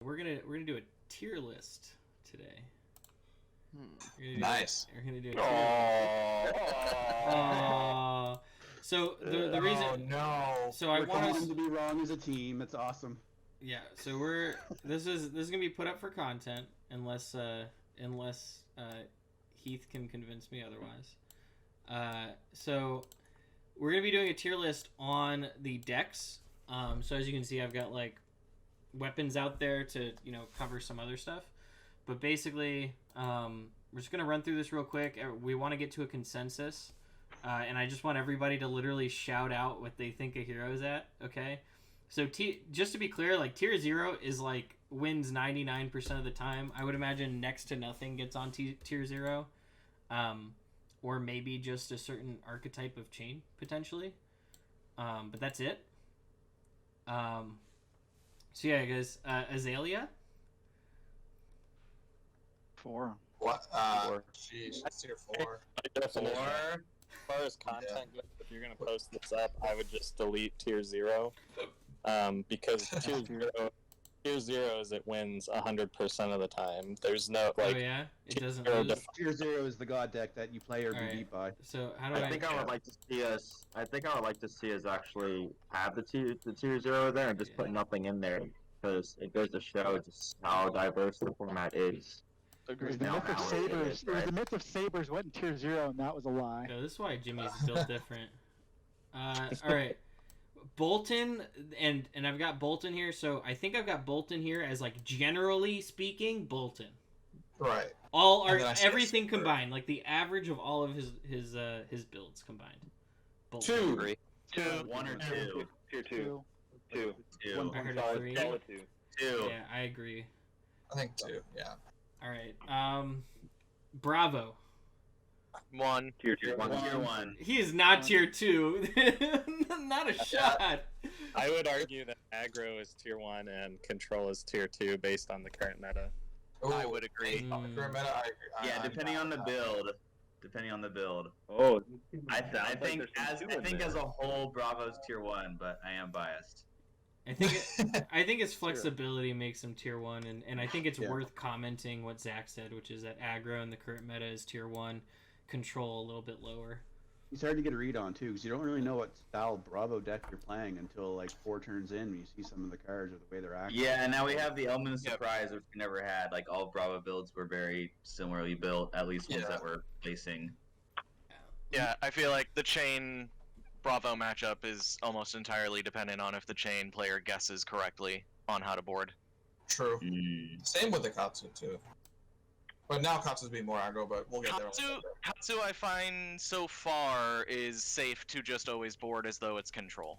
We're gonna do a tier list today. Nice. We're gonna do a tier list. So the reason. Oh no. So I We're want us going to be wrong as a team. It's awesome. Yeah. So this is gonna be put up for content unless Heath can convince me otherwise. So we're gonna be doing a tier list on the decks. So as you can see, I've got like weapons out there to cover some other stuff, but basically we're just gonna run through this real quick. We want to get to a consensus, and I just want everybody to literally shout out what they think a hero is at. Okay, so just to be clear, like tier 0 is like wins 99% of the time. I would imagine next to nothing gets on tier 0, or maybe just a certain archetype of chain potentially, but that's it. So yeah, guys, Azalea? 4. What? 4. Jeez, it's tier 4. As far as content goes, if you're gonna post this up, I would just delete tier 0, because tier 0 is it wins 100% of the time. There's no like. Oh yeah, it doesn't. Tier 0 is the god deck that you play or be beat by. So how do I think I would like to see us. I think I would like to see us actually have the tier 0 there and just put nothing in there, because it goes to show just how diverse the format is. It was the myth of sabers. It was the myth of sabers went in tier 0, and that was a lie. No, this is why Jimmy's built different. All right, Bolton, and I've got Bolton here. So I think I've got Bolton here as like generally speaking, Bolton. Right. All are everything combined, like the average of all of his builds combined. Bolton. 2. 2. 1 or 2. Tier 2. 2. I heard a 3. 2. Yeah, I agree. I think 2. Yeah. All right. Bravo. 1. Tier 2. 1. He is not tier 2. Not a shot. I would argue that aggro is tier 1 and control is tier 2 based on the current meta. Ooh, I would agree. On the current meta, I agree. Yeah, depending on the build. Depending on the build. Oh, I think as a whole, Bravo's tier 1, but I am biased. I think his flexibility makes him tier 1, and I think it's worth commenting what Zach said, which is that aggro in the current meta is tier 1, control a little bit lower. It's hard to get a read on too, because you don't really know what style Bravo deck you're playing until like 4 turns in. You see some of the cards or the way they're acting. Yeah, and now we have the element of surprise, which we never had. Like all Bravo builds were very similarly built, at least ones that were placing. Yeah, I feel like the chain Bravo matchup is almost entirely dependent on if the chain player guesses correctly on how to board. True. Same with the Katsu too. But now Katsu's being more aggro, but we'll get there. Katsu, I find so far is safe to just always board as though it's control.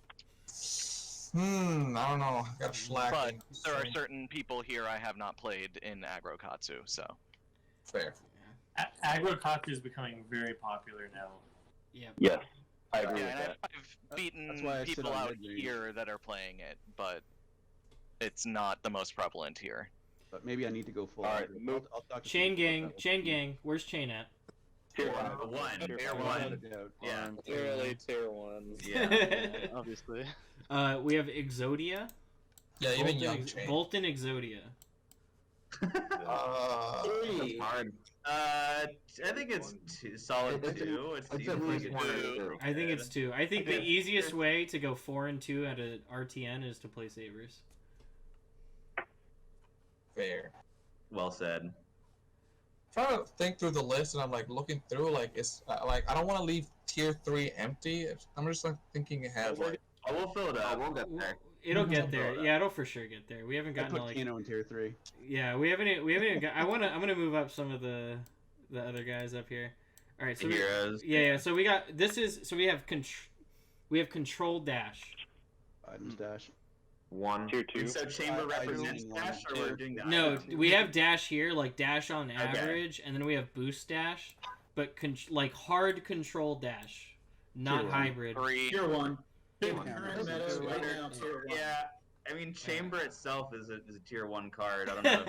I don't know. Got slack. But there are certain people here I have not played in aggro Katsu, so. Fair. Aggro Katsu is becoming very popular now. Yeah. Yes, I agree with and that. I've beaten why I sit people on out mid-range. here that are playing it, but it's not the most prevalent here. But maybe I need to go full. All right, I'll talk to Chain people gang, chain gang. Where's Chain at? Tier 1. Tier 1. Yeah. clearly tier 1s. Yeah. Obviously. We have Exodia. Yeah, even young chain. Bolton Exodia. Hard. I think it's solid 2. It's at least 1 or 2. I think it's 2. I think the easiest way to go 4 and 2 at a RTN is to play Sabers. Fair. Well said. Trying to think through the list, and I'm like looking through, like it's like I don't want to leave tier 3 empty. I'm just like thinking ahead. Like, I will fill it up. We'll get there. It'll get there. Yeah, it'll for sure get there. We haven't I gotten to put like. Kano in tier 3. Yeah, we haven't even got. I'm gonna move up some of the other guys up here. All right, so Heroes. yeah. So we got so we have control dash. Biden's dash. 1. Tier 2. So chamber represents do dash, or we're doing that? No, we have dash here, like dash on average, and then we have boost dash, but like hard control dash, not Tier 1. hybrid. 3. Tier 1. Tier Current 1. meta right now, tier 1. Yeah. I mean, chamber itself is a tier 1 card. I don't know.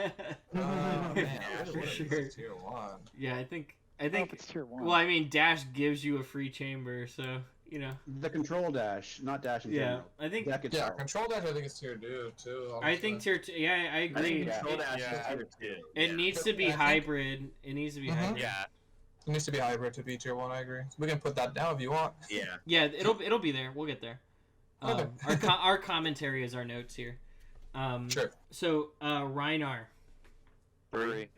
man, Yeah, for sure. tier 1. Yeah, I think. I don't know if it's tier 1. Well, I mean, dash gives you a free chamber, so you know. The control dash, not dash in Yeah, general. I think. Deck Yeah, itself. control dash I think is tier 2 too. I think tier 2. Yeah, I I agree. think control dash is tier 2. It needs to be I think- hybrid. It needs to be Mhm. hybrid. Yeah. It needs to be hybrid to be tier 1. I agree. We can put that down if you want. Yeah. Yeah, it'll be there. We'll get there. Okay. Our commentary is our notes here. Sure. So Rynar. 3.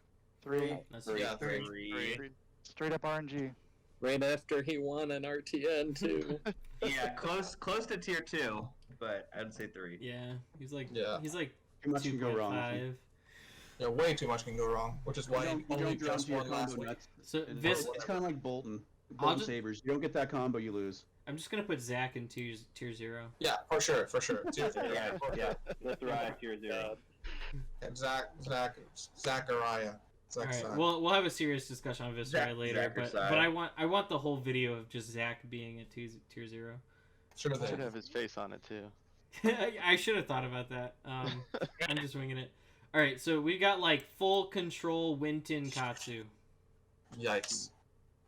3. That's Yeah, 3. 3. Straight up RNG. Right after he won an RTN too. Yeah, close to tier 2, but I'd say 3. Yeah, he's like Yeah. he's like Too much can go wrong. 2.5. Yeah, way too much can go wrong, which is why You only don't jump just to your won last combo week. nuts. So And this, it's kind of like Bolton. I'll Bolton just- Sabers. You don't get that combo, you lose. I'm just gonna put Zach in tier 0. Yeah, for sure. Tier 3. Yeah. Let's ride tier 0. And Zachariah. All right, we'll have a serious discussion on Viscera later, but Zachary. I want the whole video of just Zach being at tier 0. Sure Should thing. have his face on it too. I should have thought about that. I'm just winging it. All right, so we got like full control Winton Katsu. Yikes.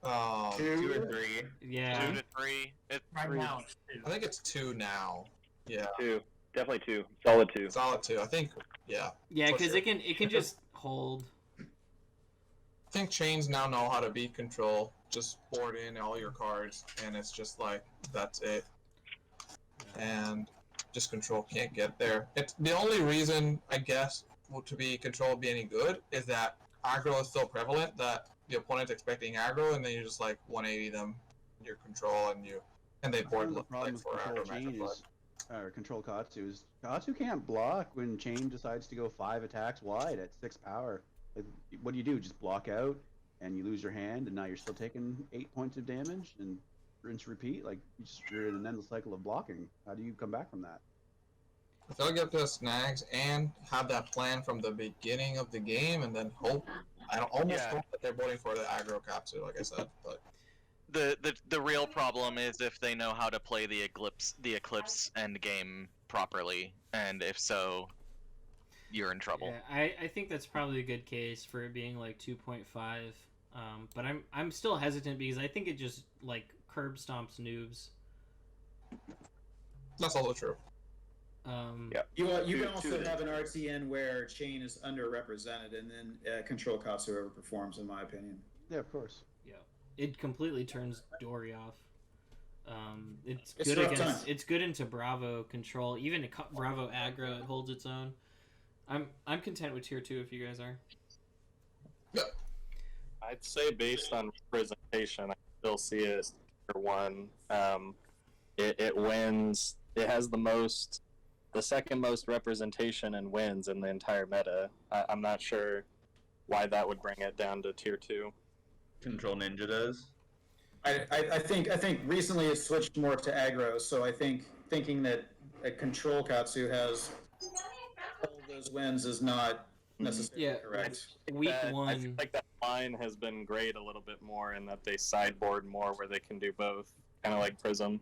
2 or 3. Yeah. 2 to 3. Right now, it's 2. I think it's 2 now. Yeah. 2. Definitely 2. Solid 2. Solid 2. I think. Yeah. Yeah, For because sure. it can just hold. I think chains now know how to beat control. Just board in all your cards, and it's just like that's it. And just control can't get there. It's the only reason I guess to be control be any good is that aggro is still prevalent. That the opponent's expecting aggro, and then you just like 180 them, your control, and they board The like problem with for control aggro chain matchup. is, or control Katsu is Katsu can't block when chain decides to go 5 attacks wide at 6 power. Like, what do? Just block out, and you lose your hand, and now you're still taking 8 points of damage, and rinse repeat. Like you're in an endless cycle of blocking. How do you come back from that? If they'll get the snags and have that plan from the beginning of the game, and then hope, I don't almost Yeah. hope that they're voting for the aggro Katsu, like I said. But The real problem is if they know how to play the Eclipse end game properly, and if so, you're in trouble. Yeah, I think that's probably a good case for it being like 2.5. But I'm still hesitant because I think it just like curb stomps noobs. that's also true. Yeah. You Two- can also two have an RTN where chain is underrepresented, and then control Katsu overperforms, in my opinion. Yeah, of course. Yeah, it completely turns Dory off. It's It's good rough against. times. It's good into Bravo control. Even a Bravo aggro, it holds its own. I'm content with tier 2 if you guys are. I'd say based on representation, I still see it as tier 1. It wins. It has the second most representation and wins in the entire meta. I'm not sure why that would bring it down to tier 2. Control Ninja does. I think recently it switched more to aggro, so I think thinking that a control Katsu has all those wins is not necessarily Yeah. correct. Week I feel 1. like that line has been great a little bit more in that they sideboard more where they can do both, kind of like Prism.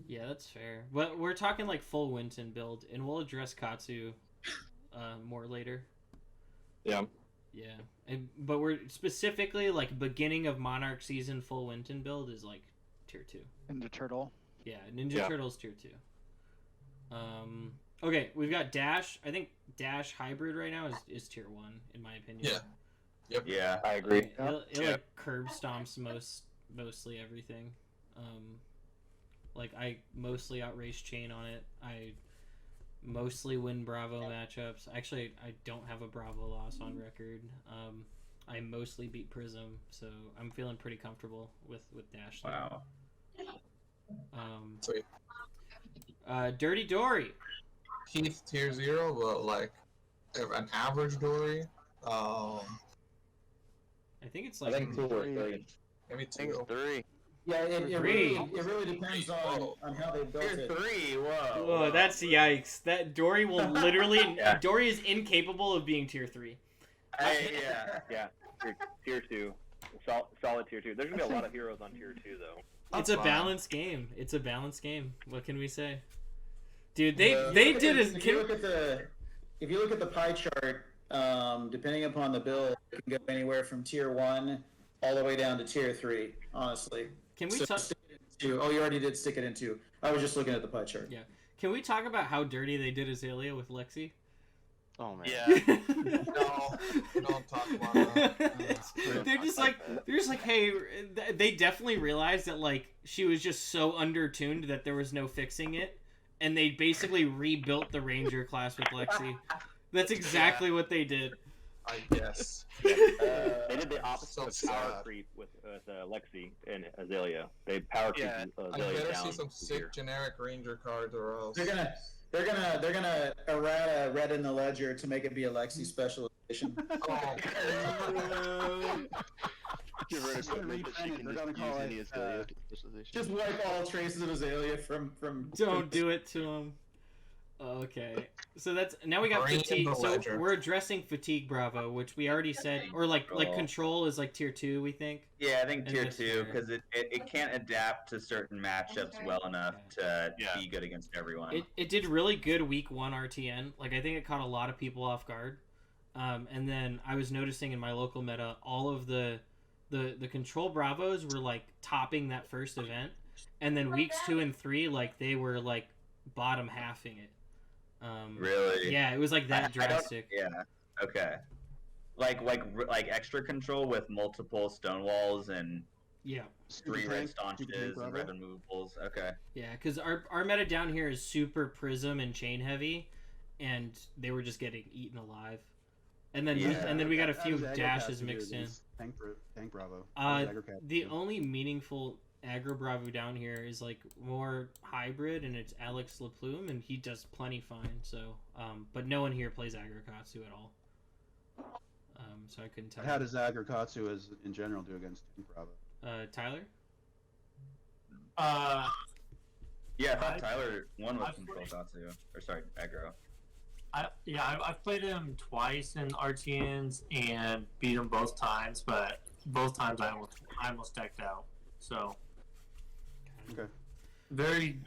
Yeah, that's fair. But we're talking like full Winton build, and we'll address Katsu more later. Yeah. Yeah, but we're specifically like beginning of Monarch season full Winton build is like tier 2. Ninja Turtle. Yeah, Ninja Yeah. Turtles tier 2. Okay, we've got Dash. I think Dash hybrid right now is tier 1 in my opinion. Yeah. Yep. Yeah. I agree. It Yeah. like curb stomps mostly everything. Like I mostly outrace chain on it. I mostly win Bravo matchups. Actually, I don't have a Bravo loss on record. I mostly beat Prism, so I'm feeling pretty comfortable with Dash. there. Wow. Sweet. Dirty Dory. Heath tier 0, but like an average Dory. I think it's I like think 2 or 3. Maybe I think 2. it's 3. Yeah, it really depends on how they built Tier it. 3. Whoa. Oh, that's yikes. That Dory will literally. Yeah. Dory is incapable of being tier 3. Yeah. Tier 2. Solid tier 2. There's gonna be a lot of heroes on tier 2 though. It's That's a fine. balanced game. It's a balanced game. What can we say? Dude, they If did If you look at the pie chart, depending upon the build, it can go anywhere from tier 1 all the way down to tier 3. Honestly, Can we So talk? 2. Oh, you already did stick it in 2. I was just looking at the pie chart. Yeah. Can we talk about how dirty they did Azalea with Lexi? Oh man. Yeah. No, don't talk about that. they're just like, hey, they definitely realized that like she was just so undertuned that there was no fixing it, and they basically rebuilt the Ranger class with Lexi. That's exactly what they did. I guess. They did the opposite So of power sad. creep with Lexi and Azalea. They power creep Yeah. I Azalea better down. see some sick generic Ranger cards or else. They're gonna errata Red in the Ledger to make it be a Lexi special edition. Oh, Give her an equipment that she They're can gonna just call use it, any Azalea specialization. Just wipe all traces of Azalea from. Don't do it to him. Okay, so that's now we got Bring in fatigue. the So ledger. we're addressing fatigue, Bravo, which we already said, or like control is like tier 2, we think. Yeah, I think And tier this 2 tier. because it can't adapt to certain matchups well enough to Yeah. be good against everyone. It did really good week 1 RTN. Like I think it caught a lot of people off guard. And then I was noticing in my local meta, all of the control Bravos were like topping that first event, and then weeks 2 and 3, like they were like bottom halving it. Really? Yeah, it was like that I don't- drastic. Yeah. Okay. Like extra control with multiple stone walls and Yeah. 3 red staunches and red removables. Okay. Yeah, because our meta down here is super Prism and Chain heavy, and they were just getting eaten alive. And then we got a few dashes mixed in. Tank Bravo. The only meaningful aggro Bravo down here is like more hybrid, and it's Alex LaPlume, and he does plenty fine. So, but no one here plays aggro Katsu at all. So I couldn't tell. How does aggro Katsu as in general do against Tank Bravo? Tyler? Yeah, I thought Tyler won with control Katsu. Or sorry, aggro. I've played him twice in RTNs and beat him both times, but both times I almost decked out. So Okay. very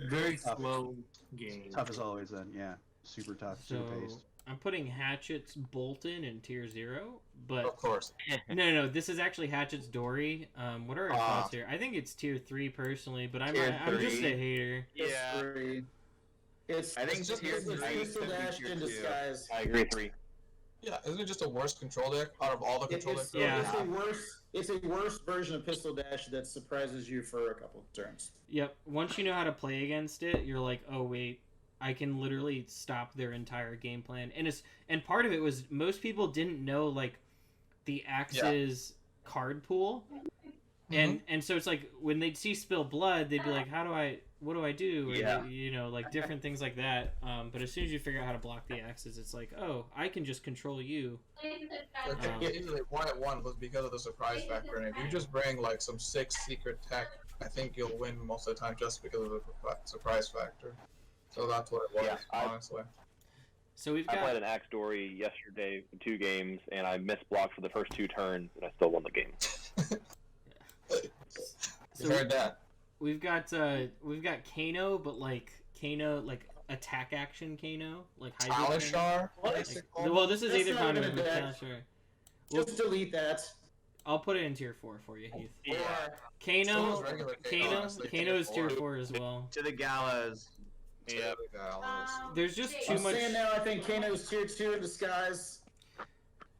Tough. slow game. Tough as always then, yeah. Super tough, super So paced. I'm putting Hatchets Bolton in tier 0, but of course. no, this is actually Hatchets Dory. What are our thoughts here? I think it's tier 3 personally, but I'm Tier just a 3. hater. Yeah. I think just tier tier 3 three Dash tier in 2. disguise. I agree 3. Yeah, isn't it just a worse control deck out of all the control decks? It's a worse version of Pistol Dash that surprises you for a couple turns. Yep. Once you know how to play against it, you're like, oh wait, I can literally stop their entire game plan. And part of it was most people didn't know like the Axe's card pool, and so it's like when they'd see Spill Blood, they'd be like, what do I do? Or Yeah. like different things like that. But as soon as you figure out how to block the Axes, it's like, oh, I can just control you. Yeah, easily 1-1 was because of the surprise factor, and if you just bring like some 6 secret tech, I think you'll win most of the time just because of the surprise factor. So that's what it was, honestly. So we've I got played an Axe Dory yesterday in 2 games, and I missed block for the first 2 turns, and I still won the game. You heard that. We've got Kano, but like Kano, like attack action Kano, like hybrid Kano. Talishar? Well, this is That's either not Kano even or a deck. Talishar. Just delete that. I'll put it in tier 4 for you, Heath. Yeah. Kano, So is regular Kano, honestly, Kano is tier tier 4 as well. To the gallows. Yeah. There's just too I'm much. saying now, I think Kano's tier 2 in disguise.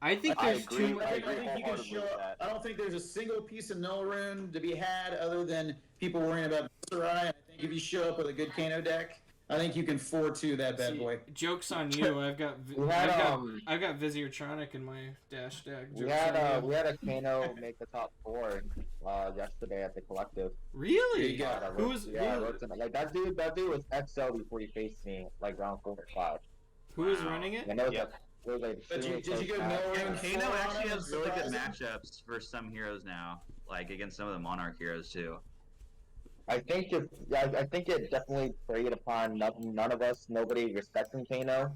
I think I there's agree. too much. I think you can wholeheartedly show. with that. I don't think there's a single piece of null rune to be had other than people worrying about Viscera. And I think if you show up with a good Kano deck, I think you can 4-2 that bad boy. Joke's on you. I've got Viscera in my dash deck. We Joke's had on you. a Kano make the top 4 yesterday at the collective. Really? Yeah, Who was Like that dude was XL before he faced me like round 4 or 5. who was running it? And that was like, it was like But super did you close go match. null rune? Kano actually has really good Surprising. matchups for some heroes now, like against some of the Monarch heroes too. I think it definitely preyed upon none of us, nobody respecting Kano.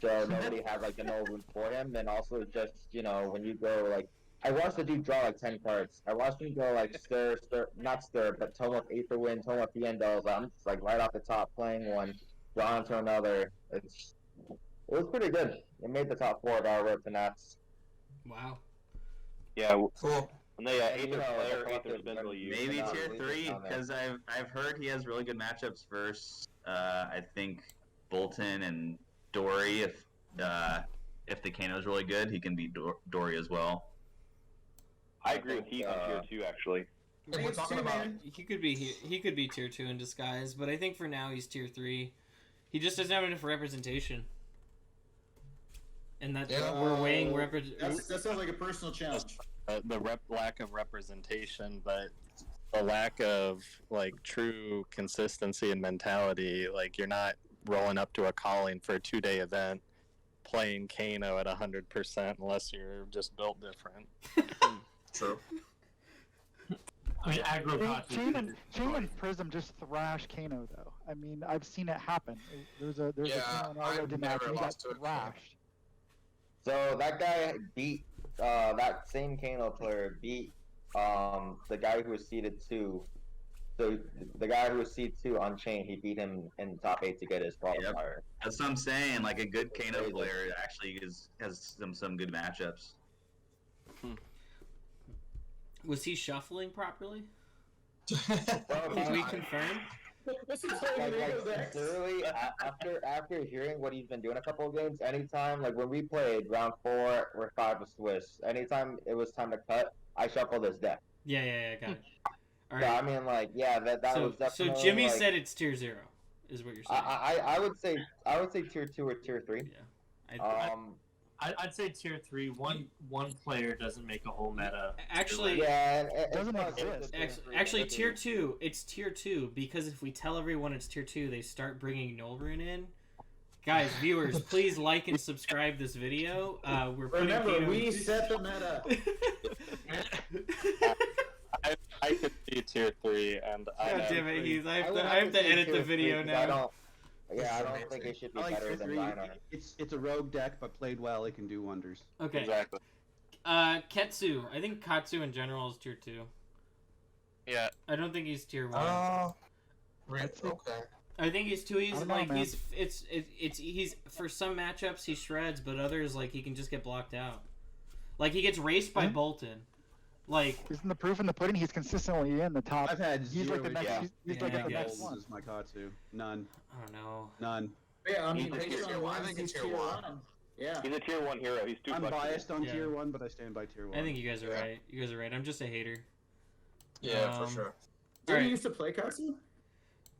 So nobody had like a no room for him, and also just when you go like I watched the dude draw like 10 cards. I watched him go like not stir, but Tome of Aether Wind, Tome of Fiendo. I'm just like right off the top playing one, draw into another. It was pretty good. It made the top 4 of our road to Nats. Wow. Yeah, Cool. And they And, Aether you know, player, the Aether's fucking- been really used. Maybe not tier losing 3, on there. because I've heard he has really good matchups versus I think Bolton and Dory. If the Kano's really good, he can beat Dory as well. I agree with Heath on tier 2, actually. If we're talking about He could be tier 2 in disguise, but I think for now he's tier 3. He just doesn't have enough representation. And that's we're weighing That sounds like a personal challenge. The lack of representation, but the lack of like true consistency and mentality. Like you're not rolling up to a calling for a 2-day event playing Kano at 100% unless you're just built different. True. I mean, aggro Katsu. Chain and Prism just thrashed Kano though. I mean, I've seen it happen. There's a Kano and Aldo match never and he got lost to a Kano. thrashed. So that guy beat that same Kano player beat the guy who was seeded 2. So the guy who was seeded 2 on Chain, he beat him in top 8 to get his qualifier. That's what I'm saying. Like a good Kano player actually has some good matchups. Was he shuffling properly? Well, Did we confirm? Sincerely, after hearing what he's been doing a couple of games, anytime, like when we played round 4 or 5 of Swiss, anytime it was time to cut, I shuffled his deck. Yeah, got it. All So, right. I mean, like, yeah, that was definitely. So Jimmy like, said it's tier 0, is what you're saying. I would say tier 2 or tier 3. Yeah. I'd say tier 3. One player doesn't make a whole meta. Actually, yeah, and it doesn't not exist. just tier 3, Actually, it's tier 2. It's tier 2 because if we tell everyone it's tier 2, they start bringing Nolrun in. Guys, viewers, please like and subscribe this video. We're putting Remember, Kano- we set the meta. I could be tier 3, and God damn it, Heath! I have would to say edit tier the video 3 'cause I now. don't think it should be I like better tier than 3. Rynar. It's a rogue deck, but played well, it can do wonders. Okay. Exactly. Ketsu. I think Katsu in general is tier 2. Yeah. I don't think he's tier 1. Okay. I think he's too easy. I don't know, Like man. he's for some matchups he shreds, but others like he can just get blocked out. Like he gets raced by Bolton. Like Isn't the proof in the pudding? He's consistently in the top. I've had He's zero like the next. issues. He's like Yeah, at the I next guess. one. This is my Katsu. None. I don't know. None. Yeah, I mean, He's a based tier on one. I wins, think he's it's tier tier 1. 1. Yeah. He's a tier 1 hero. He's too I'm flexible. biased on Yeah. tier 1, but I stand by tier 1. I think you guys are right. You guys are right. I'm just a hater. Yeah, for sure. Did Alright. you used to play Katsu?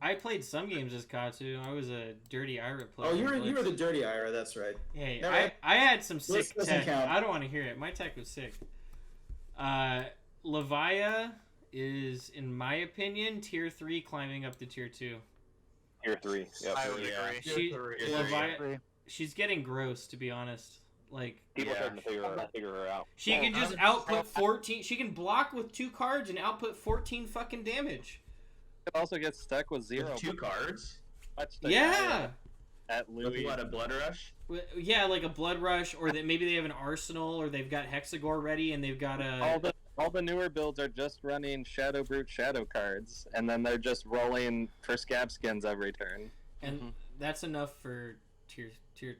I played some games as Katsu. I was a dirty Ira player. Oh, you but- were the dirty Ira. That's right. Hey, Never- I had some sick List doesn't tech. count. I don't want to hear it. My tech was sick. Levia is, in my opinion, tier 3 climbing up to tier 2. Tier 3. Yep. I would agree. She, Tier 3. Levia, she's getting gross, to be honest. Like People starting to figure her out. she can just output 14. She can block with 2 cards and output 14 fucking damage. It also gets stuck with 0. With 2 cards? Yeah. At With Louis. what, a Blood Rush? Yeah, like a Blood Rush, or that maybe they have an Arsenal, or they've got Hexagore ready, and they've got a. All the newer builds are just running Shadow Brute Shadow cards, and then they're just rolling for scab skins every turn. And that's enough for tier 3.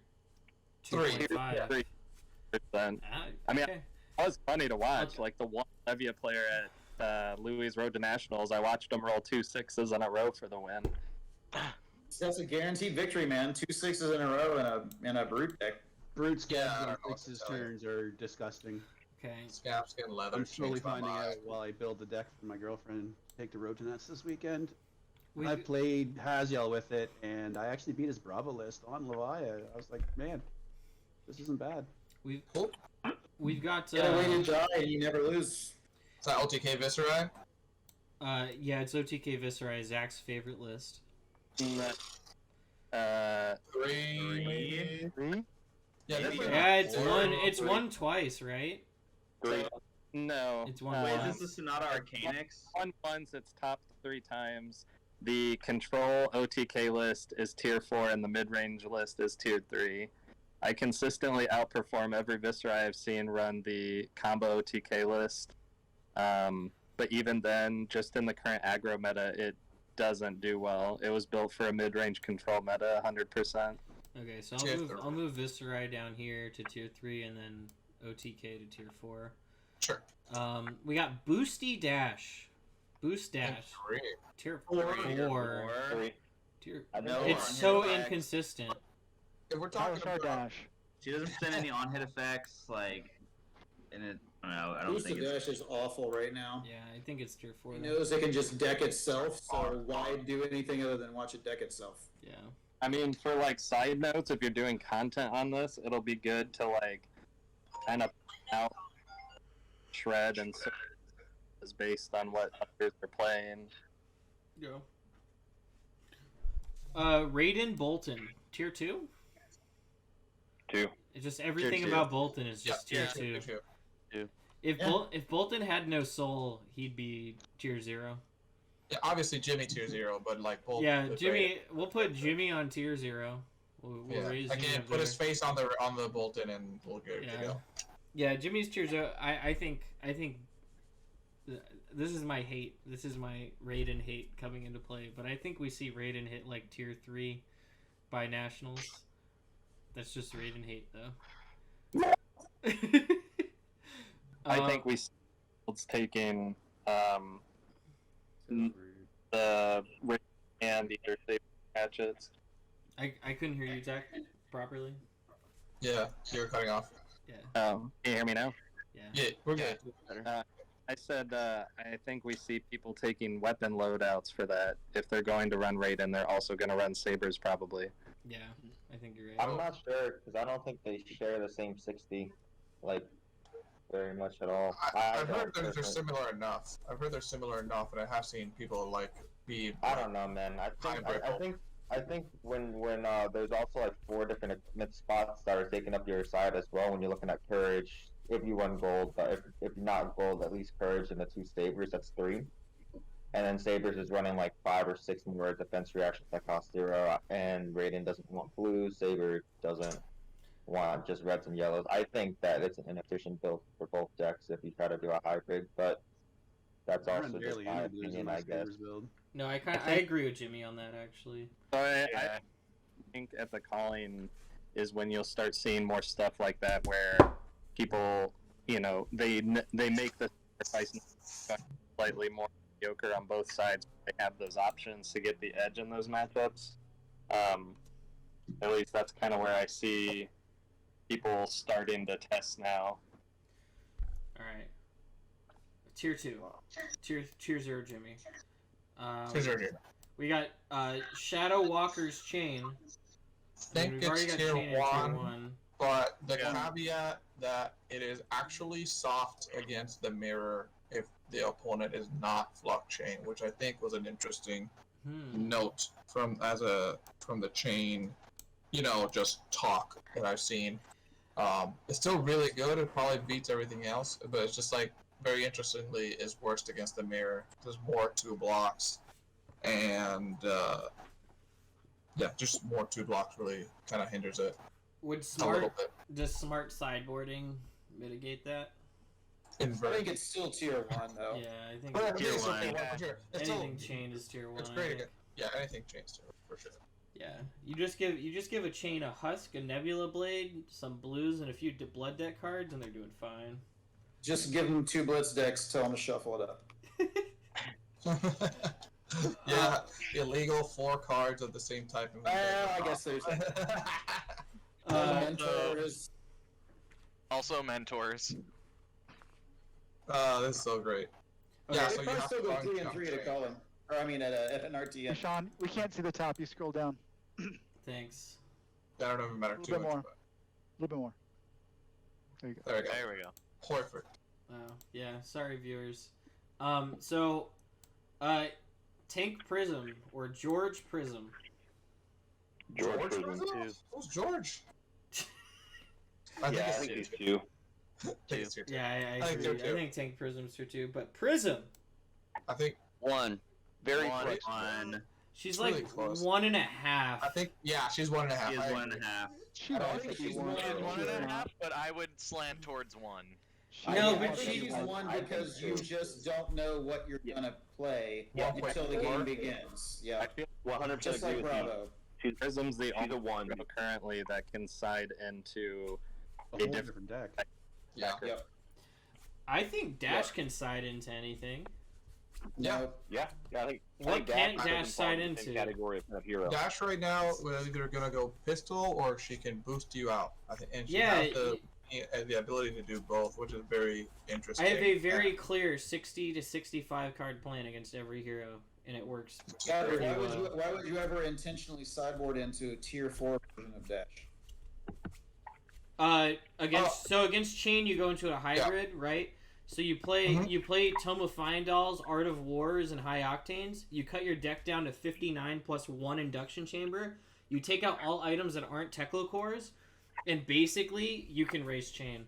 2.5. 3%. I mean, it was funny to watch. Like the one Levia player at Louis' Road to Nationals, I watched him roll 2 6s in a row for the win. That's a guaranteed victory, man. 2 6s in a row in a brute deck. Brute scabs Yeah, I on don't know what to 6's tell you. turns are disgusting. Okay. Scabskin leather. I'm slowly changed my finding mind. out while I build the deck for my girlfriend and take the road to Nets this weekend. We- I played Haziel with it, and I actually beat his Bravo list on Levia. I was like, man, this isn't bad. We've got. Get a way to die and you never lose. Is that LTK Viscera? Yeah, it's OTK Viscera, Zach's favorite list. 3. Yeah, definitely. Yeah, it's Four. won. It's won twice, right? 3. No. It's one Wait, once. is this the Sonata Arcanix? Won once, it's top 3 times. The control OTK list is tier 4 and the mid-range list is tier 3. I consistently outperform every Viscera I've seen run the combo OTK list. But even then, just in the current aggro meta, it doesn't do well. It was built for a mid-range control meta 100%. Okay, so Tier I'll move Viscera down here to tier 3 and then OTK to tier 4. Sure. We got Boosty Dash. Boost Dash. Tier 4. Tier... It's so inconsistent. If we're talking about Dash. She doesn't send any on-hit effects, like, and it. I don't know. I don't Boost think of it's. Dash is awful right now. Yeah, I think it's tier 4. It knows it can just deck itself, so why do anything other than watch it deck itself? Yeah. I mean, for like side notes, if you're doing content on this, it'll be good to like kind of out shred and so is based on what others are playing. Yeah. Raiden Bolton, tier 2. 2. It's just everything Tier 2. about Bolton is just tier 2. Two. If Bolton had no soul, he'd be tier 0. Yeah, obviously Jimmy tier 0, but like Bolton. Yeah, Jimmy. We'll put Jimmy on tier 0. We'll raise Jimmy again, up put his there. face on the Bolton, and we'll go. Yeah. Yeah, Jimmy's tier 0. I think this is my hate. This is my Raiden hate coming into play. But I think we see Raiden hit like tier 3 by nationals. That's just Raiden hate though. I think we it's taking the and either saber hatchets. I couldn't hear you, Zach, properly. Yeah, you were cutting off. Yeah. Can you hear me now? Yeah, we're good. I said I think we see people taking weapon loadouts for that. If they're going to run Raiden, they're also going to run sabers probably. Yeah, I think you're right. I'm not sure because I don't think they share the same 60, like very much at all. I've heard they're similar enough. And I have seen people like be. I don't know, man. I think when there's also like 4 different spots that are taking up your side as well when you're looking at courage. If you run gold, but if you're not gold, at least courage and the 2 sabers, that's 3. And then sabers is running like 5 or 6 more defense reactions that cost 0. And Raiden doesn't want blue. Saber doesn't want just reds and yellows. I think that it's an inefficient build for both decks if you try to do a hybrid, but that's also just my opinion, I guess. No, I agree with Jimmy on that actually. So I think at the calling is when you'll start seeing more stuff like that where people, you know, they make the sacrifice slightly more mediocre on both sides. They have those options to get the edge in those matchups. At least that's kind of where I see people starting to test now. All right. Tier 2. Tier 0, Jimmy. Tier 0. We got Shadow Walker's Chain. I think it's tier 1, but the caveat that it is actually soft against the mirror if the opponent is not Flock Chain, which I think was an interesting note from the chain, you know, just talk that I've seen. It's still really good. It probably beats everything else, but it's just like very interestingly is worst against the mirror. There's more 2 blocks, and just more 2 blocks really kind of hinders it. Does smart sideboarding mitigate that? I think it's still tier 1 though. Yeah, I think But tier 1. For sure. Anything chained is tier 1. It's great again. Yeah, anything chained for sure. Yeah, you just give a chain a husk, a nebula blade, some blues, and a few blood deck cards, and they're doing fine. Just give them 2 blitz decks, tell them to shuffle it up. Yeah, illegal 4 cards of the same type. I guess there's mentors. Also mentors. This is so great. Okay, Yeah, so so you you have have still to go go 3 and 3 to call him. Or I mean at an RTM. Hey, Sean, we can't see the top. You scroll down. Thanks. That don't even matter too much. A little bit more. There you go. There we go. Perfect. Wow. Yeah. Sorry, viewers. So, Tank Prism or George Prism. George Prism. Who's George? I think he's 2. Yeah, I agree. I think Tank Prism's tier 2, but Prism. I think 1. Very close. 1. She's really like close. 1.5. I think she's 1.5. She is 1.5. I don't think she's 1.5, but I would slant towards 1. No, but but she's 1 because you just don't know what you're gonna play until the game begins. Yeah, I feel 100% just agree like with Bravo. Prism's the only one one currently that can side into a whole different deck. Yeah. Yep. I think Dash can side into anything. Yeah. I think. What can't Dash doesn't fall side in the same into? Category of hero. Dash right now, we're either gonna go pistol or she can boost you out. I think, and she Yeah, has the ability to do both, which is very interesting. I have a very clear 60 to 65 card plan against every hero, and it works. Gabby, pretty well. why would you ever intentionally sideboard into a tier 4 version of Dash? Against Chain you go into a hybrid, right? So you play Tome of Fyendal's, Art of Wars, and High Octanes. You cut your deck down to 59 plus 1 Induction Chamber. You take out all items that aren't Teklo cores, and basically you can raise Chain.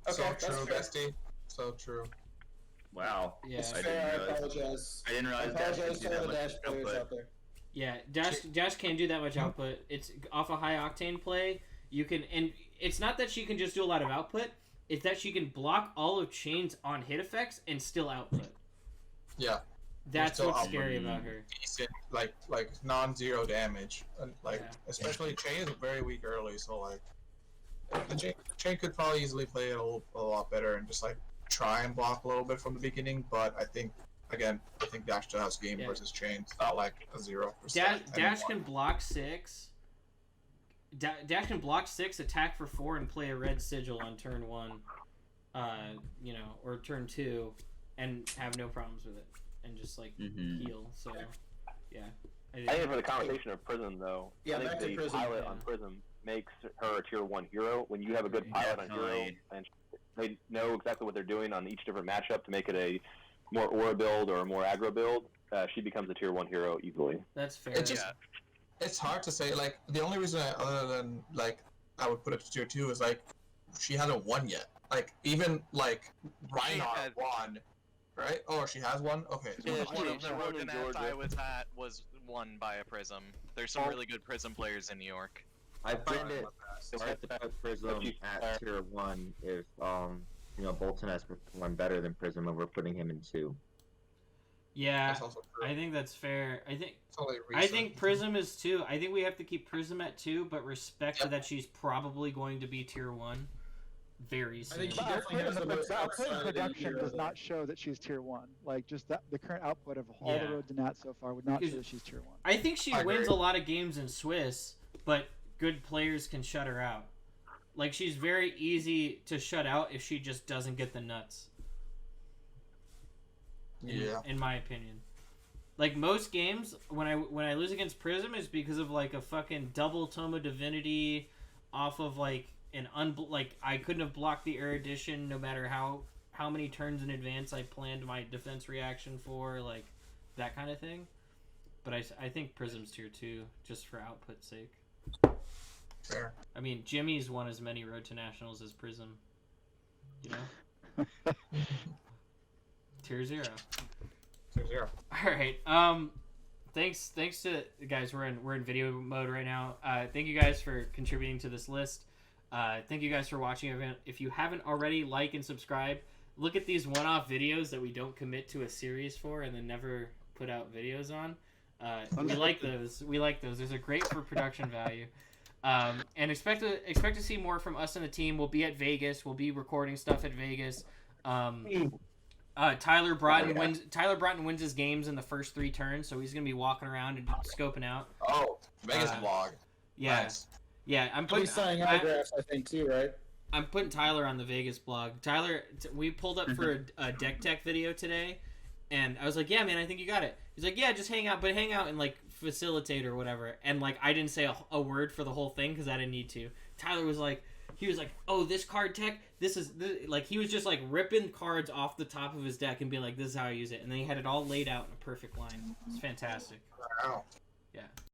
Okay, so true, bestie. So true. Wow. Yeah. I apologize. I didn't realize Dash Dash could do that much Dash players output. out there. Yeah, Dash can't do that much output. It's off a High Octane play. You can, and it's not that she can just do a lot of output. It's that she can block all of Chain's on hit effects and still output. Yeah. That's what's scary about her. Decent, like non-zero damage, and especially Chain is very weak early, so like the Chain could probably easily play it a lot better and just like try and block a little bit from the beginning. But I think Dash still has game versus Chain. It's not like a 0%. Dash can block 6. Dash can block 6, attack for 4, and play a red sigil on turn 1, or turn 2, and have no problems with it, and just like heal. So, yeah. I think for the conversation of Prism, though, I think the Prism, pilot on Prism makes her a tier 1 hero. When you have a good pilot on hero, and they know exactly what they're doing on each different matchup to make it a more aura build or a more aggro build, she becomes a tier 1 hero easily. That's fair. It's hard to say. Like the only reason other than like I would put it to tier 2 is like she hasn't won yet. Like even like Rynar won, right? Oh, she has one. Okay. One of the road nats I was at was won by a Prism. There's some really good Prism players in New York. I find it hard to put Prism at tier 1 if Bolton has performed better than Prism and we're putting him in 2. Yeah, I think that's fair. I think Prism is 2. I think we have to keep Prism at 2, but respect that she's probably going to be tier 1 very soon. I think she definitely has the most output in upside production in does not show that she's tier 1. Like, just that the current output of all the road to Nat so far would not show that she's tier 1. I think she wins a lot of games in Swiss, but good players can shut her out. Like, she's very easy to shut out if she just doesn't get the nuts. In my opinion, like most games, when I lose against Prism is because of like a fucking double Tome of Divinity off of like an I couldn't have blocked the Erudition no matter how many turns in advance I planned my defense reaction for, like that kind of thing. But I think Prism's tier 2 just for output's sake. Fair. I mean, Jimmy's won as many Road to Nationals as Prism. You know. Tier 0. Tier 0. All right. Thanks to guys. We're in video mode right now. Thank you guys for contributing to this list. Thank you guys for watching. If you haven't already, like and subscribe. Look at these one-off videos that we don't commit to a series for and then never put out videos on. We like those. Those are great for production value. And expect to see more from us and the team. We'll be at Vegas. We'll be recording stuff at Vegas. Tyler Broughton wins his games in the first 3 turns, so he's gonna be walking around and scoping out. Oh, Vegas vlog. Yeah, nice. Yeah. I'm putting signing autographs, I think too, right? I'm putting Tyler on the Vegas blog. Tyler, we pulled up for a deck tech video today, and I was like, "Yeah, man, I think you got it." He's like, "Yeah, just hang out and like facilitate or whatever." And like, I didn't say a word for the whole thing because I didn't need to. Tyler was like. He was like, "Oh, this card tech, this is like." He was just like ripping cards off the top of his deck and being like, "This is how I use it," and then he had it all laid out in a perfect line. It's fantastic. Wow. Yeah.